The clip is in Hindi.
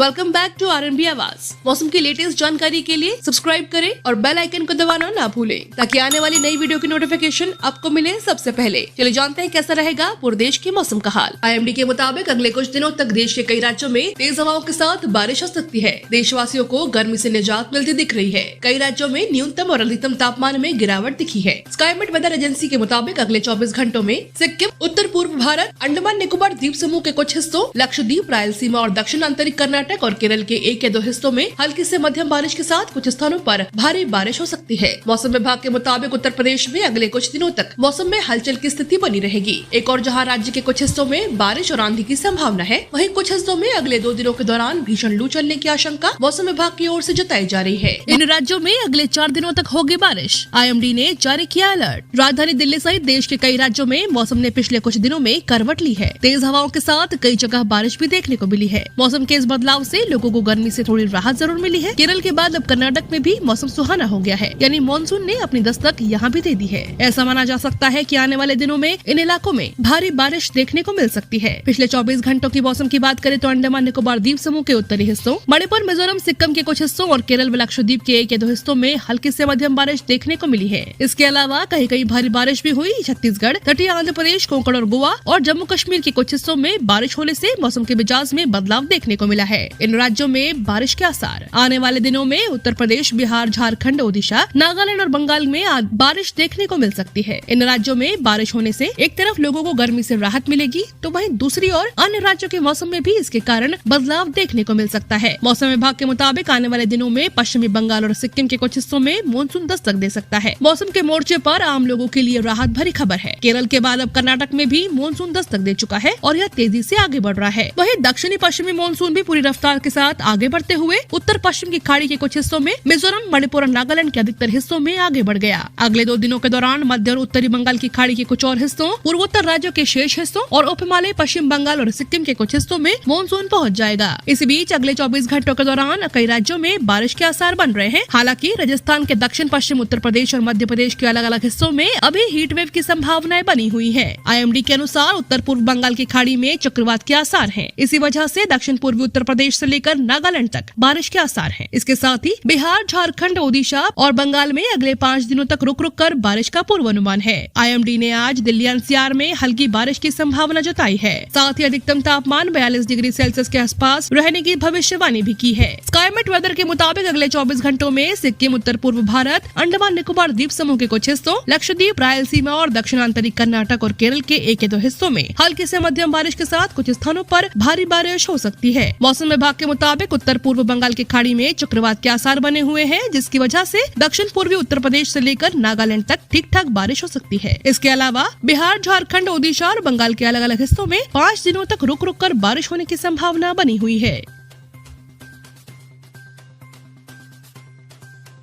वेलकम बैक टू RNB आवाज। मौसम की लेटेस्ट जानकारी के लिए सब्सक्राइब करें और बेल आइकन को दबाना ना भूलें ताकि आने वाली नई वीडियो की नोटिफिकेशन आपको मिले सबसे पहले। चलिए जानते हैं कैसा रहेगा पूरे देश के मौसम का हाल। IMD के मुताबिक अगले कुछ दिनों तक देश के कई राज्यों में तेज हवाओं के साथ बारिश हो सकती है। देशवासियों को गर्मी से निजात मिलती दिख रही है। कई राज्यों में न्यूनतम और अधिकतम तापमान में गिरावट दिखी है। स्काईमेट वेदर एजेंसी के मुताबिक अगले 24 घंटों में सिक्किम, उत्तर पूर्व भारत, अंडमान निकोबार द्वीप समूह के कुछ हिस्सों, लक्षद्वीप, रायलसीमा और दक्षिण आंतरिक कर्नाटक और केरल के एक या दो हिस्सों में हल्की से मध्यम बारिश के साथ कुछ स्थानों पर भारी बारिश हो सकती है। मौसम विभाग के मुताबिक उत्तर प्रदेश में अगले कुछ दिनों तक मौसम में हलचल की स्थिति बनी रहेगी। एक और जहां राज्य के कुछ हिस्सों में बारिश और आंधी की संभावना है, वहीं कुछ हिस्सों में अगले 2 दिनों के दौरान भीषण लू चलने की आशंका मौसम विभाग की ओर से जताई जा रही है। इन राज्यों में अगले 4 दिनों तक होगी बारिश। IMD ने जारी किया अलर्ट। राजधानी दिल्ली सहित देश के कई राज्यों में मौसम ने पिछले कुछ दिनों में करवट ली है। तेज हवाओं के साथ कई जगह बारिश भी देखने को मिली है। मौसम के इस बदलाव से लोगों को गर्मी से थोड़ी राहत जरूर मिली है। केरल के बाद अब कर्नाटक में भी मौसम सुहाना हो गया है, यानी मानसून ने अपनी दस्तक यहाँ भी दे दी है। ऐसा माना जा सकता है कि आने वाले दिनों में इन इलाकों में भारी बारिश देखने को मिल सकती है। पिछले 24 घंटों की मौसम की बात करें तो अंडमान निकोबार द्वीप समूह के उत्तरी हिस्सों, मणिपुर, मिजोरम, सिक्किम के कुछ हिस्सों और केरल व लक्षद्वीप के एक या दो हिस्सों में हल्की से मध्यम बारिश देखने को मिली है। इसके अलावा कहीं कहीं भारी बारिश भी हुई। छत्तीसगढ़, तटीय आंध्र प्रदेश, कोंकण और गोवा और जम्मू कश्मीर के कुछ हिस्सों में बारिश होने से मौसम के मिजाज में बदलाव देखने को मिला है। इन राज्यों में बारिश के आसार। आने वाले दिनों में उत्तर प्रदेश, बिहार, झारखंड, ओडिशा, नागालैंड और बंगाल में बारिश देखने को मिल सकती है। इन राज्यों में बारिश होने से एक तरफ लोगों को गर्मी से राहत मिलेगी, तो वहीं दूसरी ओर अन्य राज्यों के मौसम में भी इसके कारण बदलाव देखने को मिल सकता है। मौसम विभाग के मुताबिक आने वाले दिनों में पश्चिमी बंगाल और सिक्किम के कुछ हिस्सों में मानसून दस्तक दे सकता है। मौसम के मोर्चे पर आम लोगों के लिए राहत भरी खबर है। केरल के बाद अब कर्नाटक में भी मानसून दस्तक दे चुका है और यह तेजी से आगे बढ़ रहा है। वहीं दक्षिणी पश्चिमी मानसून भी पूरी रफ्तार के साथ आगे बढ़ते हुए उत्तर पश्चिम की खाड़ी के कुछ हिस्सों में, मिजोरम, मणिपुर और नागालैंड के अधिकतर हिस्सों में आगे बढ़ गया। अगले 2 दिनों के दौरान मध्य और उत्तरी बंगाल की खाड़ी के कुछ और हिस्सों, पूर्वोत्तर राज्यों के शेष हिस्सों और उप हिमालय, पश्चिम बंगाल और सिक्किम के कुछ हिस्सों में मानसून पहुंच जाएगा। इस बीच अगले 24 घंटों के दौरान कई राज्यों में बारिश के आसार बन रहे हैं। हालांकि राजस्थान के दक्षिण पश्चिम, उत्तर प्रदेश और मध्य प्रदेश के अलग अलग हिस्सों में अभी हीट वेव की संभावनाएं बनी हुई है। IMD के अनुसार उत्तर पूर्व बंगाल की खाड़ी में चक्रवात के आसार हैं। इसी वजह से दक्षिण पूर्वी उत्तर प्रदेश से लेकर नागालैंड तक बारिश के आसार हैं। इसके साथ ही बिहार, झारखंड, ओडिशा और बंगाल में अगले 5 दिनों तक रुक रुक कर बारिश का पूर्वानुमान है। IMD ने आज दिल्ली NCR में हल्की बारिश की संभावना जताई है। साथ ही अधिकतम तापमान 42 डिग्री सेल्सियस के आसपास रहने की भविष्यवाणी भी की है। स्काईमेट वेदर के मुताबिक अगले 24 घंटों में सिक्किम, उत्तर पूर्व भारत, अंडमान निकोबार द्वीप समूह के कुछ हिस्सों, लक्षद्वीप, रायलसीमा और दक्षिण आंतरिक कर्नाटक और केरल के एक या दो हिस्सों में हल्की से मध्यम बारिश के साथ कुछ स्थानों पर भारी बारिश हो सकती है। मौसम विभाग के मुताबिक उत्तर पूर्व बंगाल की खाड़ी में चक्रवात के आसार बने हुए हैं, जिसकी वजह से दक्षिण पूर्वी उत्तर प्रदेश से लेकर नागालैंड तक ठीक ठाक बारिश हो सकती है। इसके अलावा बिहार, झारखंड, ओडिशा और बंगाल के अलग अलग हिस्सों में 5 दिनों तक रुक रुक कर बारिश होने की संभावना बनी हुई है।